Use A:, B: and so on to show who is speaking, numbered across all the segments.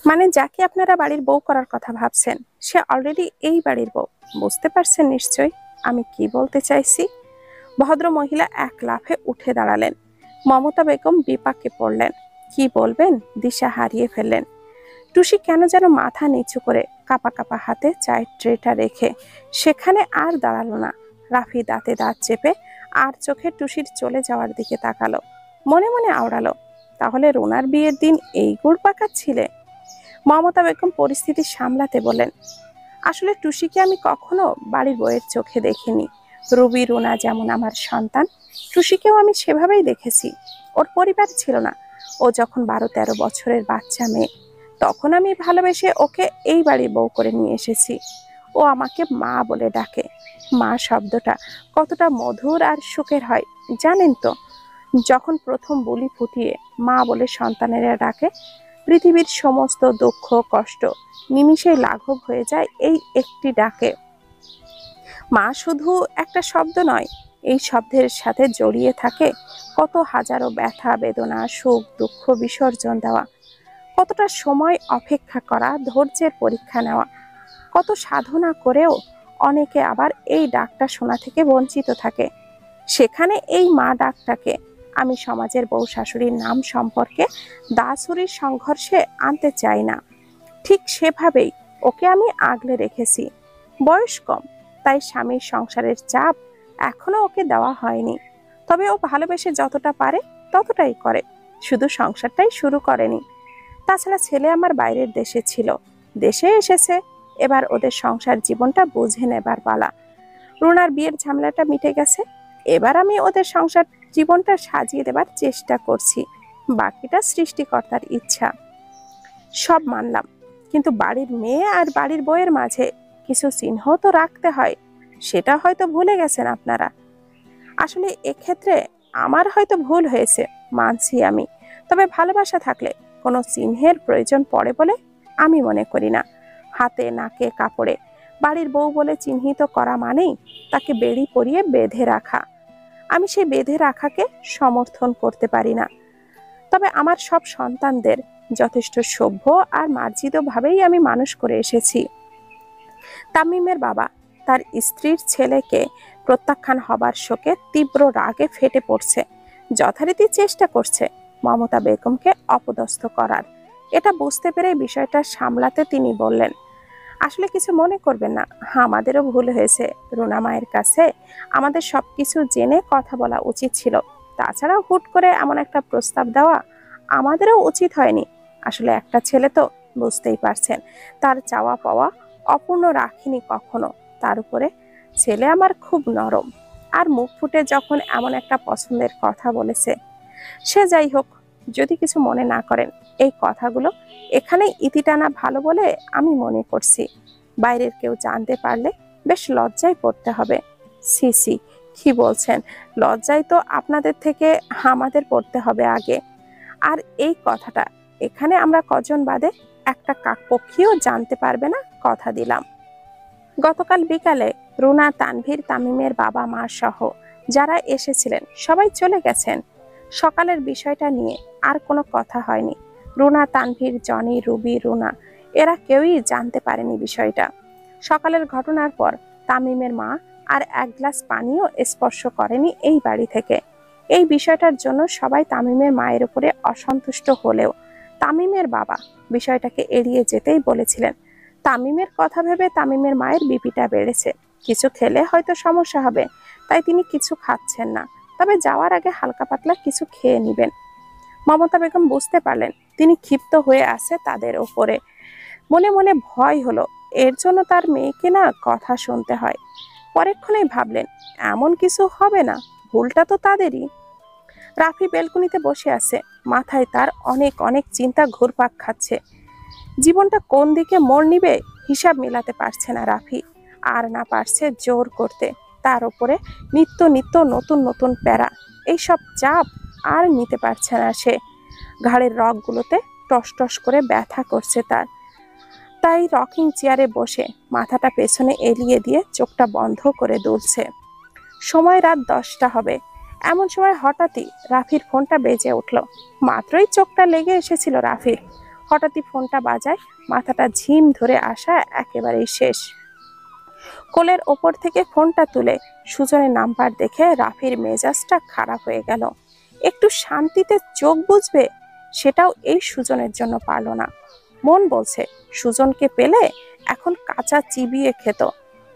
A: মানে যাকে আপনারা বাড়ির বউ করার কথা ভাবছেন সে অলরেডি এই বাড়ির বউ। বুঝতে পারছেন নিশ্চয়ই আমি কি বলতে চাইছি। ভদ্র মহিলা এক লাফে উঠে দাঁড়ালেন। মমতা বেগম বিপাকে পড়লেন। কি বলবেন দিশা হারিয়ে ফেললেন। টুসি কেন যেন মাথা নিচু করে কাপা কাপা হাতে চায়ের ট্রেটা রেখে সেখানে আর দাঁড়ালো না। রাফি দাঁতে দাঁত চেপে আর চোখে টুসির চলে যাওয়ার দিকে তাকালো। মনে মনে আওড়ালো, তাহলে রুনার বিয়ের দিন এই গুড় পাকাচ্ছিলে। মমতা বেগম পরিস্থিতি সামলাতে বলেন, আসলে টুসিকে আমি কখনো বাড়ির বউয়ের চোখে দেখিনি। রুবি রুনা যেমন আমার সন্তান, টুসিকেও আমি সেভাবেই দেখেছি। ওর পরিবার ছিল না। ও যখন 12-13 বছরের বাচ্চা মেয়ে তখন আমি ভালোবেসে ওকে এই বাড়ির বউ করে নিয়ে এসেছি। ও আমাকে মা বলে ডাকে। মা শব্দটা কতটা মধুর আর সুখের হয় জানেন তো। যখন প্রথম বুলি ফুটিয়ে মা বলে সন্তানেরা ডাকে, পৃথিবীর সমস্ত দুঃখ কষ্ট নিমিষেই লাঘব হয়ে যায় এই একটি ডাকে। মা শুধু একটা শব্দ নয়, এই শব্দের সাথে জড়িয়ে থাকে কত হাজারো ব্যথা বেদনা সুখ দুঃখ বিসর্জন দেওয়া, কতটা সময় অপেক্ষা করা, ধৈর্যের পরীক্ষা নেওয়া। কত সাধনা করেও অনেকে আবার এই ডাকটা শোনা থেকে বঞ্চিত থাকে। সেখানে এই মা ডাকটাকে আমি সমাজের বউ শাশুড়ির নাম সম্পর্কে দাসুরির সংঘর্ষে আনতে চাই না। ঠিক সেভাবেই ওকে আমি আগলে রেখেছি। বয়স কম, তাই স্বামীর সংসারের চাপ এখনো ওকে দেওয়া হয়নি। তবে ও ভালোবেসে যতটা পারে ততটাই করে, শুধু সংসারটাই শুরু করেনি। তাছাড়া ছেলে আমার বাইরের দেশে ছিল, দেশে এসেছে। এবার ওদের সংসার জীবনটা বুঝে নেবার পালা। রুনার বিয়ের ঝামেলাটা মিটে গেছে। এবার আমি ওদের সংসার জীবনটা সাজিয়ে দেবার চেষ্টা করছি। বাকিটা সৃষ্টিকর্তার ইচ্ছা। সব মানলাম, কিন্তু বাড়ির মেয়ে আর বাড়ির বউয়ের মাঝে কিছু চিহ্ন তো রাখতে হয়। সেটা হয়তো ভুলে গেছেন আপনারা। আসলে এক্ষেত্রে আমার হয়তো ভুল হয়েছে, মানছি আমি। তবে ভালোবাসা থাকলে কোনো চিহ্নের প্রয়োজন পড়ে বলে আমি মনে করি না। হাতে নাকে কাপড়ে বাড়ির বউ বলে চিহ্নিত করা মানেই তাকে বেড়ি পরিয়ে বেঁধে রাখা। আমি সেই বেঁধে রাখাকে সমর্থন করতে পারি না। তবে আমার সব সন্তানদের যথেষ্ট সভ্য আর মার্জিত ভাবেই আমি মানুষ করে এসেছি। তামিমের বাবা তার স্ত্রীর ছেলেকে প্রত্যাখ্যান হবার শোকে তীব্র রাগে ফেটে পড়ছে। যথারীতি চেষ্টা করছে মমতা বেগমকে অপদস্থ করার। এটা বুঝতে পেরে বিষয়টা সামলাতে তিনি বললেন, আসলে কিছু মনে করবেন না, আমাদেরও ভুল হয়েছে। রুনা মায়ের কাছে আমাদের সবকিছু জেনে কথা বলা উচিত ছিল। তাছাড়া হুট করে এমন একটা প্রস্তাব দেওয়া আমাদেরও উচিত হয়নি। আসলে একটা ছেলে তো, বুঝতেই পারছেন, তার চাওয়া পাওয়া অপূর্ণ রাখিনি কখনো। তার উপরে ছেলে আমার খুব নরম, আর মুখ ফুটে যখন এমন একটা পছন্দের কথা বলেছে। সে যাই হোক, যদি কিছু মনে না করেন, এই কথাগুলো এখানেই ইতি টানা ভালো বলে আমি মনে করছি। বাইরের কেউ জানতে পারলে বেশ লজ্জায় পড়তে হবে। সি সি, কি বলছেন? লজ্জায় তো আপনাদের থেকে আমাদের পড়তে হবে আগে। আর এই কথাটা এখানে আমরা কজন বাদে একটা কাকপক্ষীও জানতে পারবে না, কথা দিলাম। গতকাল বিকালে রুনা তানভীর তামিমের বাবা মা সহ যারা এসেছিলেন সবাই চলে গেছেন। সকালের বিষয়টা নিয়ে আর কোনো কথা হয়নি। রুনা তানভীর জনি রুবি রুনা এরা কেউই জানতে পারেনি বিষয়টা। সকালের ঘটনার পর তামিমের মা আর এক গ্লাস পানিও স্পর্শ করেনি এই বাড়ি থেকে। এই বিষয়টার জন্য সবাই তামিমের মায়ের উপরে অসন্তুষ্ট হলেও তামিমের বাবা বিষয়টাকে এড়িয়ে যেতেই বলেছিলেন। তামিমের কথা ভেবে তামিমের মায়ের বিপিটা বেড়েছে। কিছু খেলে হয়তো সমস্যা হবে, তাই তিনি কিছু খাচ্ছেন না। তবে যাওয়ার আগে হালকা পাতলা কিছু খেয়ে নেবেন। মমতা বেগম বুঝতে পারলেন তিনি ক্ষিপ্ত হয়ে আছে তাদের ওপরে। মনে মনে ভয় হলো, এর জন্য তার মেয়েকে না কথা শুনতে হয়। পরেক্ষণেই ভাবলেন এমন কিছু হবে না, ভুলটা তো তাদেরই। রাফি বেলকুনিতে বসে আছে, মাথায় তার অনেক অনেক চিন্তা ঘুরপাক খাচ্ছে। জীবনটা কোন দিকে মোড় নিবে হিসাব মেলাতে পারছে না রাফি। আর না পারছে জোর করতে। তার উপরে নিত্য নিত্য নতুন নতুন প্যারা, এইসব চাপ আর নিতে পারছে না সে। ঘাড়ের রগগুলোতে টস টস করে ব্যথা করছে তার। তাই রকিং চেয়ারে বসে মাথাটা পেছনে এলিয়ে দিয়ে চোখটা বন্ধ করে দুলছে। সময় রাত 10টা হবে। এমন সময় হঠাৎই রাফির ফোনটা বেজে উঠল। মাত্রই চোখটা লেগে এসেছিল রাফির। হঠাৎই ফোনটা বাজায়, মাথাটা ঝিম ধরে আসা একেবারেই শেষ। কোলের ওপর থেকে ফোনটা তুলে সুজনের নাম্বার দেখে রাফির মেজাজটা খারাপ হয়ে গেল। একটু শান্তিতে চোখ বুঝবে সেটাও এই সুজনের জন্য পারল না। মন বলছে সুজনকে পেলে এখন কাঁচা চিবিয়ে খেত,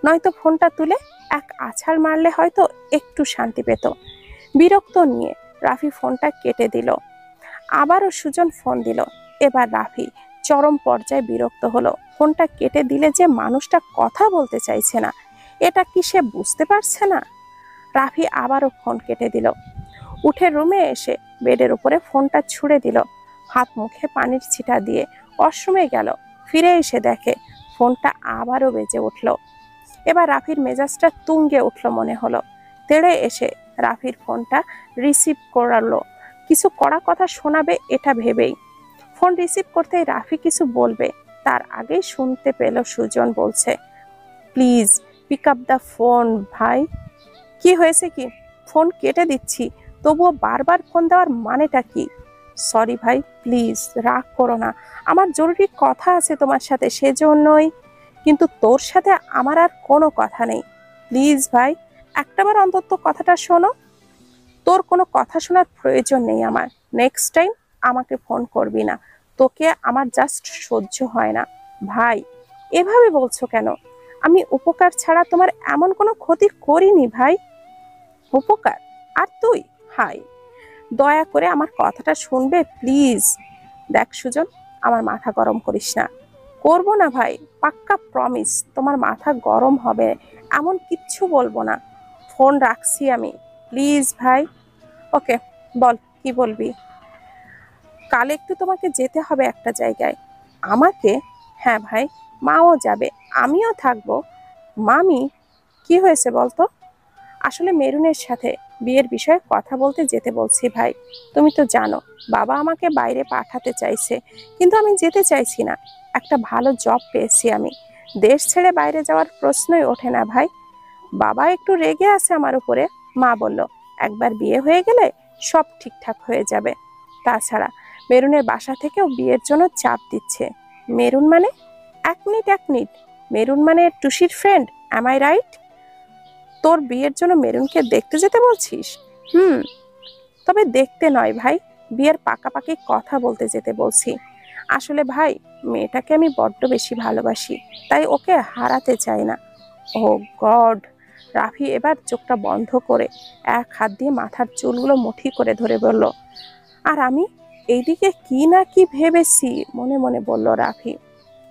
A: নয়তো ফোনটা তুলে এক আছাড় মারলে হয়তো একটু শান্তি পেত। বিরক্ত নিয়ে রাফি ফোনটা কেটে দিল। আবারও সুজন ফোন দিল। এবার রাফি চরম পর্যায়ে বিরক্ত হলো। ফোনটা কেটে দিলে যে মানুষটা কথা বলতে চাইছে না, এটা কি সে বুঝতে পারছে না? রাফি আবারও ফোন কেটে দিল। উঠে রুমে এসে বেডের উপরে ফোনটা ছুঁড়ে দিল। হাত মুখে পানির ছিটা দিয়ে ওয়াশরুমে গেল। ফিরে এসে দেখে ফোনটা আবারও বেজে উঠল। এবার রাফির মেজাজটা তুঙ্গে উঠল মনে হলো। তেড়ে এসে রাফির ফোনটা রিসিভ করালো। কিছু কড়া কথা শোনাবে এটা ভেবেই। ফোন রিসিভ করতেই রাফি কিছু বলবে, তার আগেই শুনতে পেল সুজন বলছে, please pick up the phone ভাই। কি হয়েছে কি? ফোন কেটে দিচ্ছি, তবুও বারবার ফোন দেওয়ার মানেটা কি? সরি ভাই, প্লিজ রাগ করো না, আমার জরুরি কথা আছে তোমার সাথে, সেজন্যই। কিন্তু তোর সাথে আমার আর কোনো কথা নেই। প্লিজ ভাই, একটাবার অন্তত কথাটা শোনো। তোর কোনো কথা শোনার প্রয়োজন নেই আমার। নেক্সট টাইম আমাকে ফোন করবি না, তোকে আমার জাস্ট সহ্য হয় না। ভাই এভাবে বলছো কেন? আমি উপকার ছাড়া তোমার এমন কোনো ক্ষতি করিনি ভাই। উপকার? আর তুই? হাই, দয়া করে আমার কথাটা শুনবে প্লিজ। দেখ সুজন, আমার মাথা গরম করিস না। করবো না ভাই, পাক্কা প্রমিস। তোমার মাথা গরম হবে এমন কিচ্ছু বলবো না। ফোন রাখছি আমি, প্লিজ ভাই। ওকে, বল কি বলবি। কাল একটু তোমাকে যেতে হবে একটা জায়গায়। আমাকে? হ্যাঁ ভাই, মাও যাবে, আমিও থাকবো। মামি? কি হয়েছে বলতো? আসলে মেরুনের সাথে বিয়ের বিষয়ে কথা বলতে যেতে বলছি ভাই। তুমি তো জানো বাবা আমাকে বাইরে পাঠাতে চাইছে, কিন্তু আমি যেতে চাইছি না। একটা ভালো জব পেয়েছি আমি, দেশ ছেড়ে বাইরে যাওয়ার প্রশ্নই ওঠে না ভাই। বাবা একটু রেগে আছে আমার উপরে। মা বলল একবার বিয়ে হয়ে গেলে সব ঠিকঠাক হয়ে যাবে। তাছাড়া মেরুনের বাসা থেকেও বিয়ের জন্য চাপ দিচ্ছে। মেরুন মানে? এক মিনিট এক মিনিট, মেরুন মানে টুসির ফ্রেন্ড, অ্যাম আই রাইট? তোর বিয়ের জন্য মেরুনকে দেখতে যেতে বলছিস? তবে দেখতে নয় ভাই, বিয়ের পাকাপাকি কথা বলতে যেতে বলছি। আসলে ভাই, মেয়েটাকে আমি বড্ড বেশি ভালোবাসি, তাই ওকে হারাতে চাই না। ও গড! রাফি এবার চোখটা বন্ধ করে এক হাত দিয়ে মাথার চুলগুলো মুঠি করে ধরে বলল, আর আমি এইদিকে কি না কি ভেবেছি, মনে মনে বলল রাফি।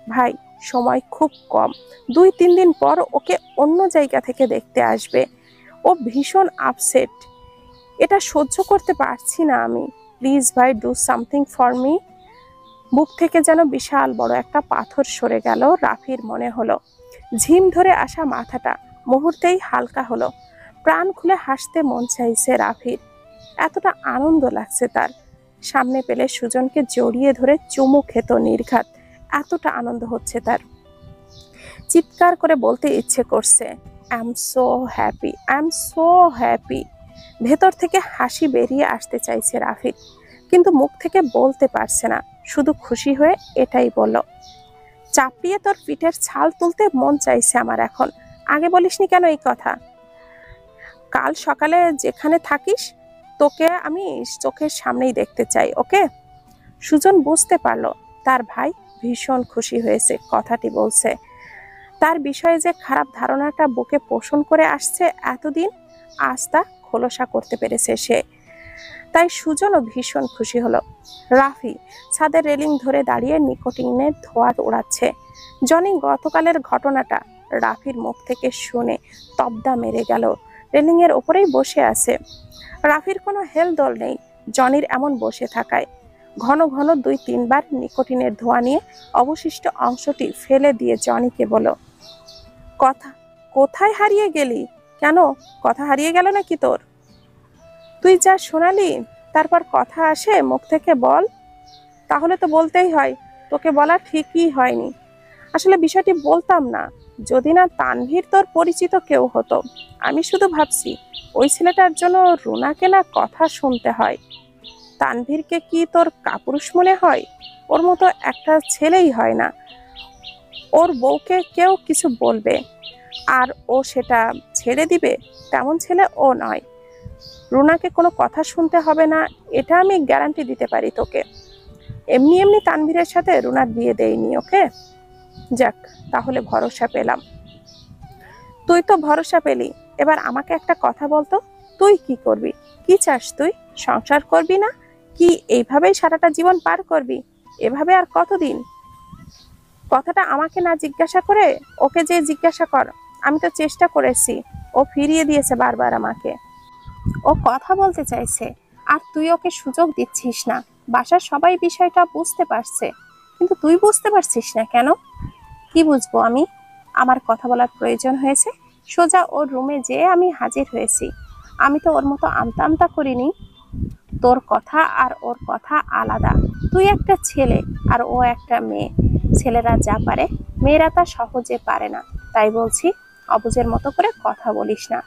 A: ভাই, সময় খুব কম, 2-3 দিন পর ওকে অন্য জায়গা থেকে দেখতে আসবে। ও ভীষণ আপসেট, এটা সহ্য করতে পারছি না আমি। প্লিজ ভাই, ডু সামথিং ফর মি। বুক থেকে যেন বিশাল বড় একটা পাথর সরে গেল রাফির মনে হলো। ঝিম ধরে আসা মাথাটা মুহূর্তেই হালকা হলো। প্রাণ খুলে হাসতে মন চাইছে রাফির। এতটা আনন্দ লাগছে তার। সামনে পেলে সুজনকে জড়িয়ে ধরে চুমু খেত নির্ঘাত, এতটা আনন্দ হচ্ছে তার। চিৎকার করে বলতে ইচ্ছে করছে, I am so happy, I am so happy. ভেতর থেকে হাসি বেরিয়ে আসতে চাইছে রাফির, কিন্তু মুখ থেকে বলতে পারছে না। শুধু খুশি হয়ে এটাই বলল, চাপিয়ে তোর পিঠের ছাল তুলতে মন চাইছে আমার এখন। আগে বলিসনি কেন এই কথা? কাল সকালে যেখানে থাকিস তোকে আমি চোখের সামনেই দেখতে চাই, ওকে? সুজন বুঝতে পারলো তার ভাই ভীষণ খুশি হয়েছে কথাটি বলছে। তার বিষয়ে যে খারাপ ধারণাটা বুকে পোষণ করে আসছে এতদিন, আজ তা খোলসা করতে পেরেছে সে। তাই সুজনও ভীষণ খুশি হলো। রাফি ছাদের রেলিং ধরে দাঁড়িয়ে নিকোটিনের ধোঁয়া ওড়াচ্ছে। জনি গতকালের ঘটনাটা রাফির মুখ থেকে শুনে তবদা মেরে গেল। রেলিং এর ওপরেই বসে আছে। রাফির কোনো হেলদোল নেই জনির এমন বসে থাকায়। ঘন ঘন 2-3 বার নিকোটিনের ধোঁয়া নিয়ে অবশিষ্ট অংশটি ফেলে দিয়ে জনিকে বলল, কথা কোথায় হারিয়ে গেলি? কেন, কথা হারিয়ে গেল নাকি তোর? তুই যা শোনালি তারপর কথা আসে মুখ থেকে বল। তাহলে তো বলতেই হয়, তোকে বলা ঠিকই হয়নি। আসলে বিষয়টি বলতাম না যদি না তানভীর তোর পরিচিত কেউ হতো। আমি শুধু ভাবছি ওই ছেলেটার জন্য রুনাকে না কথা শুনতে হয়। তানভীরকে কি তোর কাপুরুষ মনে হয়? ওর মতো একটা ছেলেই হয় না। ওর বউকে কেউ কিছু বলবে আর ও সেটা ছেড়ে দিবে, তেমন ছেলে ও নয়। রুনাকে কোনো কথা শুনতে হবে না, এটা আমি গ্যারান্টি দিতে পারি তোকে। এমনি এমনি তানভীরের সাথে রুনার বিয়ে দেয়নি ওকে। যাক, তাহলে ভরসা পেলাম। তুই তো ভরসা পেলি, এবার আমাকে একটা কথা বলতো, তুই কি করবি? কি চাস তুই? সংসার করবি না কি এইভাবেই সারাটা জীবন পার করবি? এভাবে আর কতদিন? কথাটা আমাকে না জিজ্ঞাসা করে ওকে যে জিজ্ঞাসা কর। আমি তো চেষ্টা করেছি, ও ফিরিয়ে দিয়েছে বারবার আমাকে। ও কথা বলতে চাইছে আর তুই ওকে সুযোগ দিচ্ছিস না। বাসার সবাই বিষয়টা বুঝতে পারছে, কিন্তু তুই বুঝতে পারছিস না কেন? কি বুঝবো আমি? আমার কথা বলার প্রয়োজন হয়েছে, সোজা ওর রুমে যেয়ে আমি হাজির হয়েছি। আমি তো ওর মতো আমতা আমতা করিনি। তোর কথা আর ওর কথা আলাদা। তুই একটা ছেলে আর ও একটা মেয়ে। ছেলেরা যা পারে মেয়েরা তা সহজে পারে না। তাই বলছি, অবুঝের মতো করে কথা বলিস না।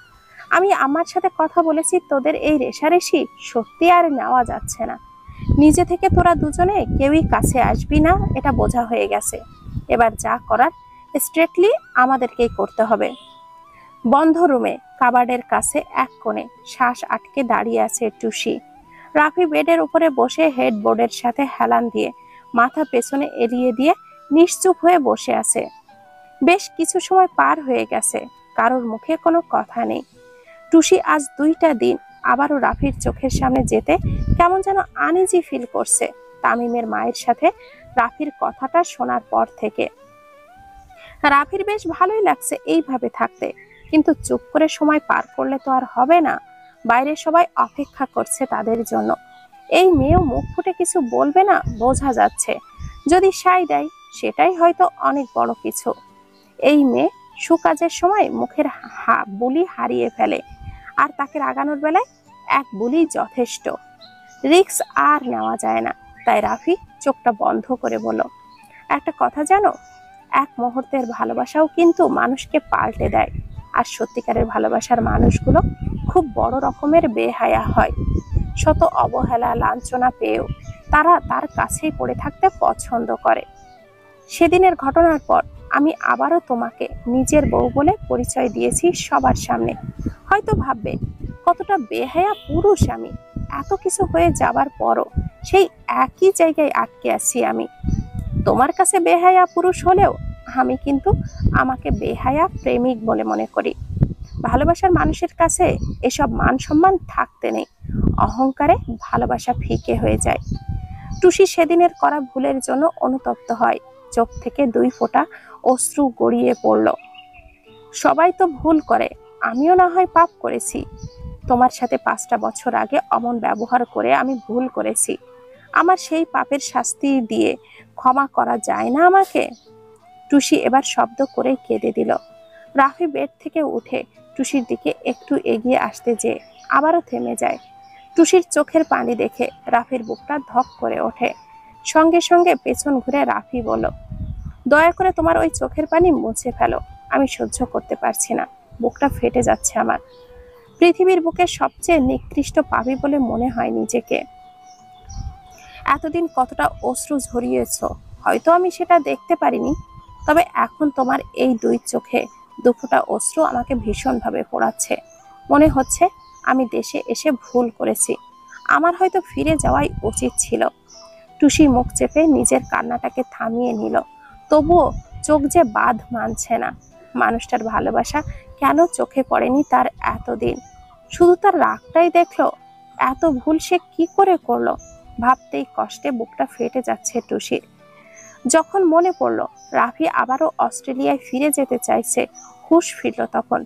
A: আমি আমার সাথে কথা বলেছি, তোদের এই রেষারেষি সত্যি আর নেওয়া যাচ্ছে না। নিজে থেকে তোরা দুজনে কেউই কাছে আসবি না, এটা বোঝা হয়ে গেছে। এবার যা করার স্ট্রেটলি আমাদেরকেই করতে হবে। বন্ধ রুমে কাবার্ডের কাছে এক কোণে শ্বাস আটকে দাঁড়িয়ে আছে টুসি। রাফি বেডের উপরে বসে হেডবোর্ডের সাথে হেলান দিয়ে মাথা পেছনে এলিয়ে দিয়ে নিশ্চুপ হয়ে বসে আছে। বেশ কিছু সময় পার হয়ে গেছে, কারোর মুখে কোনো কথা নেই। টুসি আজ 2টা দিন আবারও রাফির চোখের সামনে যেতে কেমন যেন আনইজি ফিল করছে। তামিমের মায়ের সাথে রাফির কথাটা শোনার পর থেকে রাফির বেশ ভালোই লাগছে এইভাবে থাকতে, কিন্তু চুপ করে সময় পার করলে তো আর হবে না। বাইরে সবাই অপেক্ষা করছে তাদের জন্য। এই মেয়েও মুখ ফুটে কিছু বলবে না বোঝা যাচ্ছে। যদি সাই দেয় সেটাই হয়তো অনেক বড় কিছু। এই মেয়ে সুকাজের সময় মুখের বুলি হারিয়ে ফেলে, আর তাকে রাগানোর বেলায় এক বুলি যথেষ্ট। রিস্ক আর নেওয়া যায় না। তাই রাফি চোখটা বন্ধ করে বলল, একটা কথা জানো, এক মুহূর্তের ভালোবাসাও কিন্তু মানুষকে পাল্টে দেয়। আর সত্যিকারের ভালোবাসার মানুষগুলো খুব বড় রকমের বেহায়া হয়। শত অবহেলা লাঞ্ছনা পেয়েও তারা তার কাছেই পড়ে থাকতে পছন্দ করে। সেদিনের ঘটনার পর আমি আবারও তোমাকে নিজের বউ বলে পরিচয় দিয়েছি সবার সামনে। হয়তো ভাববে কতটা বেহায়া পুরুষ আমি। এত কিছু হয়ে যাবার পরও সেই একই জায়গায় আটকে আছি আমি। তোমার কাছে বেহায়া পুরুষ হলেও আমি কিন্তু আমাকে বেহায়া প্রেমিক বলে মনে করি। ভালোবাসার মানুষের কাছে এসব মান সম্মান থাকতে নেই। অহংকারে ভালোবাসা ফিকে হয়ে যায়। টুসি সেদিনের করা ভুলের জন্য অনুতপ্ত হয়। চোখ থেকে 2 ফোঁটা অশ্রু গড়িয়ে পড়ল। সবাই তো ভুল করে, আমিও না হয় পাপ করেছি। তোমার সাথে 5টা বছর আগে অমন ব্যবহার করে আমি ভুল করেছি। আমার সেই পাপের শাস্তি দিয়ে ক্ষমা করা যায় না আমাকে? টুসি এবার শব্দ করে কেঁদে দিল। রাফি বেড থেকে উঠে টুসির দিকে একটু এগিয়ে আসতে যেয়ে আবারও থেমে যায়। টুসির চোখের পানি দেখে রাফির বুকটা ধক করে ওঠে। সঙ্গে সঙ্গে পেছন ঘুরে রাফি বলল, দয়া করে তোমার ওই চোখের পানি মুছে ফেলো। আমি সহ্য করতে পারছি না, বুকটা ফেটে যাচ্ছে আমার। পৃথিবীর বুকে সবচেয়ে নিকৃষ্ট পাপী বলে মনে হয় নিজেকে। এতদিন কতটা অশ্রু ঝরিয়েছ, হয়তো আমি সেটা দেখতে পারিনি। তবে এখন তোমার এই 2 চোখে 2 ফোঁটা অশ্রু আমাকে ভীষণভাবে পোড়াচ্ছে। মনে হচ্ছে আমি দেশে এসে ভুল করেছি। আমার হয়তো ফিরে যাওয়াই উচিত ছিল। টুসি মুখ চেপে নিজের কান্নাটাকে থামিয়ে নিল। তবুও চোখ যে বাঁধ মানছে না। মানুষটার ভালোবাসা কেন চোখে পড়েনি তার এতদিন? শুধু তার রাগটাই দেখলো? এত ভুল সে কি করে করলো? ভাবতেই কষ্টে বুকটা ফেটে যাচ্ছে টুসির। যখন মনে পড়লো রাফি আবারও অস্ট্রেলিয়ায় ফিরে যেতে চাইছে, হুঁশ ফিরল তখন।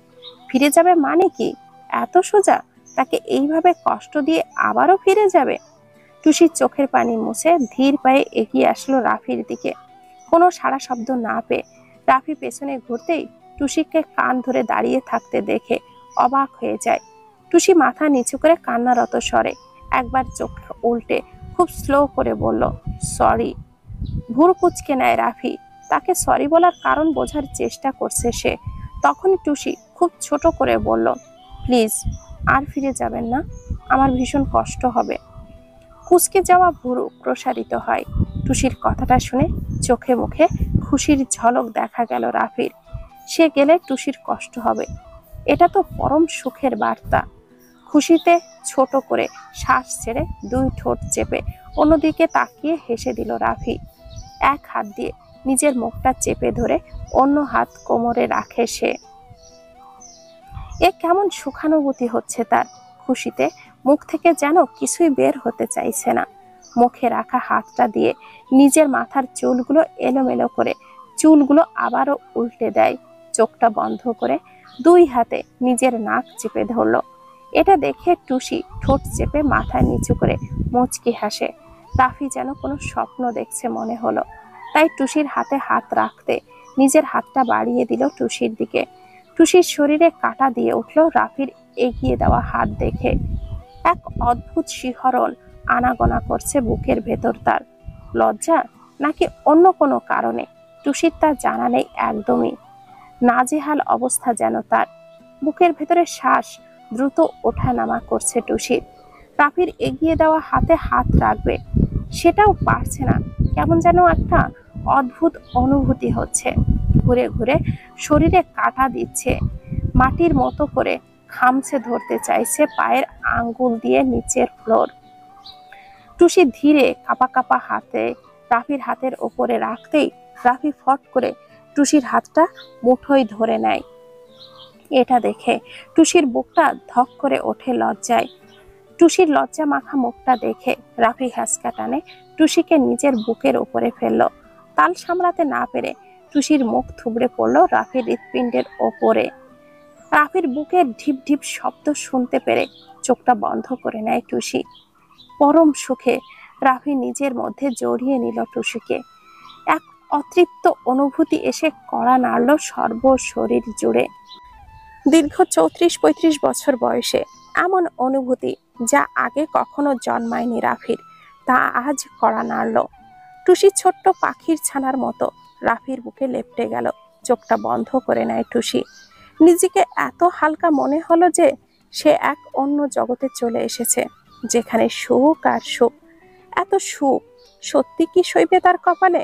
A: ফিরে যাবে মানে কি? এত সোজা তাকে এইভাবে কষ্ট দিয়ে আবারও ফিরে যাবে? টুসির চোখের পানি মুছে ধীর পায়ে এগিয়ে আসলো রাফির দিকে। কোনো সাড়া শব্দ না পেয়ে রাফি পেছনে ঘুরতেই টুসিকে কান ধরে দাঁড়িয়ে থাকতে দেখে অবাক হয়ে যায়। টুসি মাথা নিচু করে কান্নারত স্বরে একবার চোখ উল্টে খুব স্লো করে বলল, সরি। ভুরু কুঁচকে নেয় রাফি। তাকে সরি বলার কারণ বোঝার চেষ্টা করছে সে। তখনই টুসি খুব ছোট করে বলল, প্লিজ আর ফিরে যাবেন না, আমার ভীষণ কষ্ট হবে। কুঁচকে যাওয়া ভুরু প্রসারিত হয়। টুসির কথাটা শুনে চোখে মুখে খুশির ঝলক দেখা গেল রাফির। সে গেলে টুসির কষ্ট হবে, এটা তো পরম সুখের বার্তা। খুশিতে ছোট করে শ্বাস ছেড়ে দুই ঠোঁট চেপে অন্যদিকে তাকিয়ে হেসে দিল রাফি। এক হাত দিয়ে নিজের মুখটা চেপে ধরে অন্য হাত কোমরে রাখে সে। এ কেমন সুখানুভূতি হচ্ছে তার। খুশিতে মুখ থেকে যেন কিছুই বের হতে চাইছে না। মুখে রাখা হাতটা দিয়ে নিজের মাথার চুলগুলো এলোমেলো করে চুলগুলো আবারও উল্টে দেয়। চোখটা বন্ধ করে দুই হাতে নিজের নাক চেপে ধরল। এটা দেখে টুসি ঠোঁট চেপে মাথায় নিচু করে মুচকি হাসে। রাফি যেন কোনো স্বপ্ন দেখছে মনে হলো। তাই টুসির হাতে হাত রাখতে নিজের হাতটা বাড়িয়ে দিল টুসির দিকে। টুসির শরীরে কাঁটা দিয়ে উঠল রাফির এগিয়ে দেওয়া হাত দেখে। এক অদ্ভুত শিহরণ আনাগোনা করছে বুকের ভেতর তার। লজ্জা নাকি অন্য কোনো কারণে টুসির তা জানা নেই একদমই। নাজেহাল অবস্থা যেন তার। বুকের ভেতরে শ্বাস দ্রুত ওঠানামা করছে টুসির। রাফির এগিয়ে দেওয়া হাতে হাত রাখবে সেটাও পারছে না। কেমন যেন একটা অদ্ভুত অনুভূতি হচ্ছে। ঘুরে ঘুরে শরীরে কাটা দিচ্ছে, মাটির মতো করে খামছে ধরতে চাইছে পায়ের আঙ্গুল দিয়ে নিচের ফ্লোর। টুসি ধীরে কাপা কাপা হাতে রাফির হাতের ওপরে রাখতেই রাফি ফট করে টুসির হাতটা মুঠোয় ধরে নেয়। এটা দেখে টুসির বুকটা ধক করে ওঠে লজ্জায়। টুসির লজ্জা মাখা মুখটা দেখে রাফি হ্যাঁচকা টানে টুসিকে নিজের বুকের উপরে ফেলল। তাল সামলাতে না পেরে টুসির মুখ থুবড়ে পড়ল রাফির হৃৎপিণ্ডের ওপরে। রাফির বুকের ঢিপ ঢিপ শব্দ শুনতে পেরে চোখটা বন্ধ করে নেয় টুসি। পরম সুখে রাফি নিজের মধ্যে জড়িয়ে নিল টুসিকে। এক অতৃপ্ত অনুভূতি এসে কড়া নাড়ল সর্ব শরীর জুড়ে। দীর্ঘ 34-35 বছর বয়সে এমন অনুভূতি যা আগে কখনো জন্মায়নি রাফির, তা আজ কড়া নাড়ল। টুসি ছোট্ট পাখির ছানার মতো রাফির বুকে লেপ্টে গেল। চোখটা বন্ধ করে নেয় টুসি। নিজেকে এত হালকা মনে হলো যে সে এক অন্য জগতে চলে এসেছে, যেখানে সুখ আর সুখ। এত সুখ সত্যি কি সইবে তার কপালে?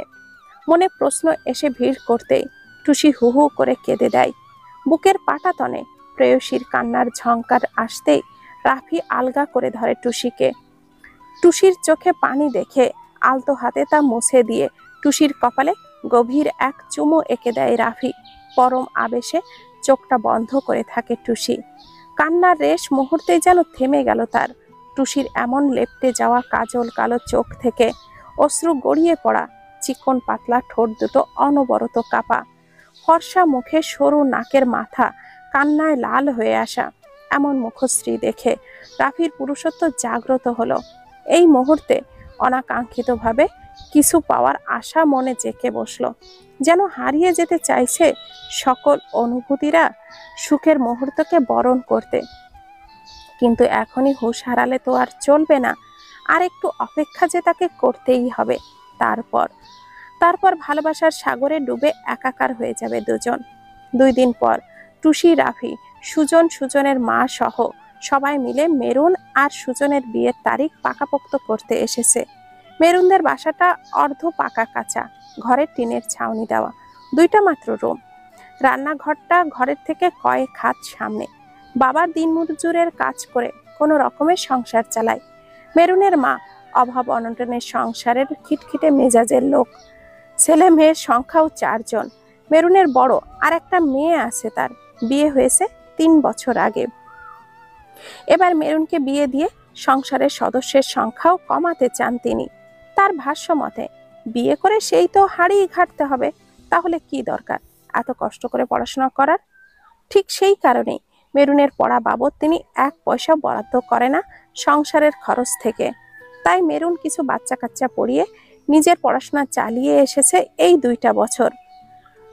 A: মনে প্রশ্ন এসে ভিড় করতেই টুসি হু হু করে কেঁদে দেয়। বুকের পাটাতনে প্রেয়সীর কান্নার ঝংকার আসতেই রাফি আলগা করে ধরে টুসিকে। টুসির চোখে পানি দেখে আলতো হাতে তা মুছে দিয়ে টুসির কপালে গভীর এক চুমু এঁকে দেয় রাফি। পরম আবেশে চোখটা বন্ধ করে থাকে টুসি। কান্নার রেশ মুহূর্তেই যেন থেমে গেল তার। টুসির এমন লেপ্টে যাওয়া কাজল কালো চোখ থেকে অশ্রু গড়িয়ে পড়া চিকন পাতলা ঠোঁট দুটো অনবরত কাঁপা, ফর্সা মুখে সরু নাকের মাথা কান্নায় লাল হয়ে আসা, এমন মুখশ্রী দেখে রাফির পুরুষত্ব জাগ্রত হলো। এই মুহূর্তে অনাকাঙ্ক্ষিতভাবে কিছু পাওয়ার আশা মনে জেঁকে বসলো। যেন হারিয়ে যেতে চাইছে সকল অনুভূতিরা সুখের মুহূর্তকে বরণ করতে। কিন্তু এখনই হুঁশ হারালে তো আর চলবে না। আর একটু অপেক্ষা যে তাকে করতেই হবে। তারপর ভালোবাসার সাগরে ডুবে একাকার হয়ে যাবে দুজন। 2 দিন পর টুসি, রাফি, সুজনের মা সহ সবাই মিলে মেরুন আর সুজনের বিয়ের তারিখ পাকাপোক্ত করতে এসেছে। মেরুনদের বাসাটা অর্ধ পাকা কাঁচা, ঘরের টিনের ছাউনি দেওয়া, 2টা মাত্র রুম। রান্নাঘরটা ঘরের থেকে কয়েক হাত সামনে। বাবার দিনমজুরের কাজ করে কোনো রকমের সংসার চালায়। মেরুনের মা অভাব অনটনের সংসারের খিটখিটে মেজাজের লোক। ছেলে মেয়ের সংখ্যাও 4 জন। মেরুনের বড় আর একটা মেয়ে আছে, তার বিয়ে হয়েছে 3 বছর আগে। এবার মেরুনকে বিয়ে দিয়ে সংসারের সদস্যের সংখ্যাও কমাতে চান তিনি। তার ভাষ্য মতে বিয়ে করে সেই তো হাড়িই ঘাটতে হবে, তাহলে কি দরকার এত কষ্ট করে পড়াশোনা করার। ঠিক সেই কারণেই মেরুনের পড়া বাবদ তিনি 1 পয়সা বরাদ্দ করে না সংসারের খরচ থেকে। তাই মেরুন কিছু বাচ্চা কাচ্চা পড়িয়ে নিজের পড়াশোনা চালিয়ে এসেছে এই 2টা বছর।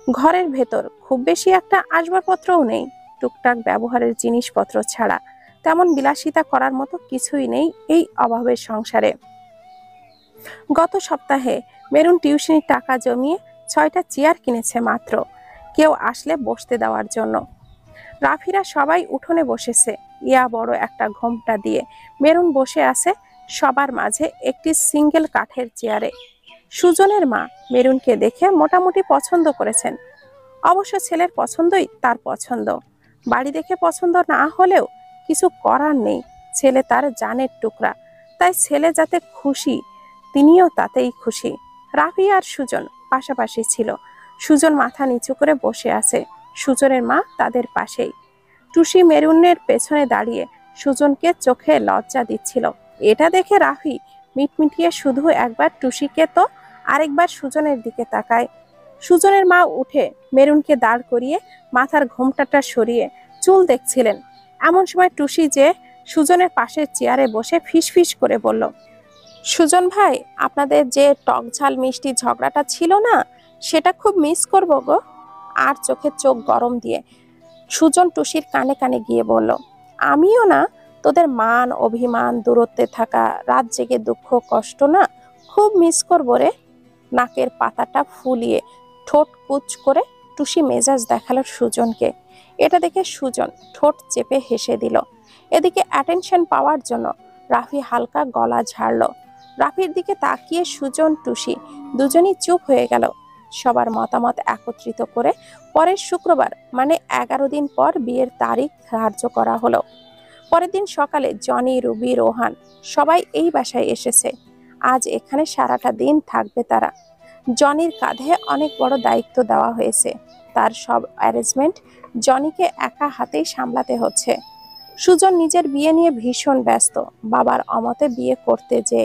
A: ঘরের ভেতর খুব বেশি একটা আসবাবপত্রও নেই, টুকটাক ব্যবহারের জিনিসপত্র ছাড়া তেমন বিলাসিতা করার মতো কিছুই নেই এই অভাবের সংসারে। গত সপ্তাহে মেরুন টিউশনির টাকা জমিয়ে 6টা চেয়ার কিনেছে মাত্র, কেউ আসলে বসতে দেওয়ার জন্য। রাফিরা সবাই উঠোনে বসেছে ইয়া বড় একটা ঘোমটা দিয়ে। মেরুন বসে আছে সবার মাঝে একটি সিঙ্গেল কাঠের চেয়ারে। সুজনের মা মেরুনকে দেখে মোটামুটি পছন্দ করেছেন। অবশ্য ছেলের পছন্দই তার পছন্দ, বাড়ি দেখে পছন্দ না হলেও কিছু করার নেই, ছেলে তার জানের টুকরা, তাই ছেলে যাতে খুশি তিনিও তাতেই খুশি। রাফি আর সুজন পাশাপাশি ছিল, সুজন মাথা নিচু করে বসে আছে, সুজনের মা তাদের পাশেই। টুসি মেরুনের পেছনে দাঁড়িয়ে সুজনকে চোখে লজ্জা দিচ্ছিল। এটা দেখে রাফি মিটমিটিয়ে শুধু একবার টুসিকে তো আরেকবার সুজনের দিকে তাকায়। সুজনের মা উঠে মেরুনকে দাঁড় করিয়ে মাথার ঘোমটাটা সরিয়ে চুল দেখছিলেন। এমন সময় টুসি যে সুজনের পাশের চেয়ারে বসে ফিসফিস করে বলল, সুজন ভাই, আপনাদের যে টক ঝাল মিষ্টি ঝগড়াটা ছিল না, সেটা খুব মিস করব গো। আর চোখে চোখ গরম দিয়ে সুজন টুসির কানে কানে গিয়ে বলল, আমিও না, তোদের মান অভিমান দূরত্বে থাকা রাত জেগে দুঃখ কষ্ট না খুব মিস করবো রে। নাকের পাতাটা ফুলিয়ে ঠোঁট কুচ করে টুসি মেজাজ দেখালো সুজনকে। এটা দেখে সুজন ঠোঁট চেপে হেসে দিল। এদিকে অ্যাটেনশন পাওয়ার জন্য রাফি হালকা গলা ঝাড়ল। রাফির দিকে তাকিয়ে সুজন টুসি দুজনই চুপ হয়ে গেল। সবার মতামত একত্রিত করে পরের শুক্রবার মানে 11 দিন পর বিয়ের তারিখ ধার্য করা হলো। পরের দিন সকালে জনি, রুবি, রোহান সবাই এই বাসায় এসেছে। আজ এখানে সারাটা দিন থাকবে তারা। জনির কাঁধে অনেক বড় দায়িত্ব দেওয়া হয়েছে, তার সব অ্যারেঞ্জমেন্ট জনিকে একা হাতেই সামলাতে হচ্ছে। সুজন নিজের বিয়ে নিয়ে ভীষণ ব্যস্ত, বাবার অমতে বিয়ে করতে যে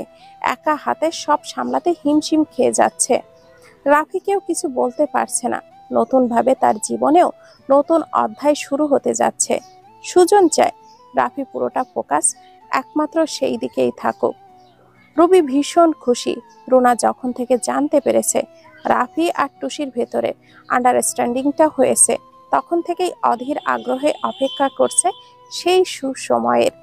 A: একা হাতে সব সামলাতে হিমশিম খেয়ে যাচ্ছে। রাফিকেও কিছু বলতে পারছে না, নতুন ভাবে তার জীবনেও নতুন অধ্যায় শুরু হতে যাচ্ছে। সুজন চায় রাফি পুরোটা ফোকাস একমাত্র সেই দিকেই থাকুক। রুবি ভীষণ খুশি, রুনা যখন থেকে জানতে পেরেছে রাফি আর টুসির ভেতরে আন্ডারস্ট্যান্ডিংটা হয়েছে, তখন থেকেই অধীর আগ্রহে অপেক্ষা করছে সেই সুসময়ের।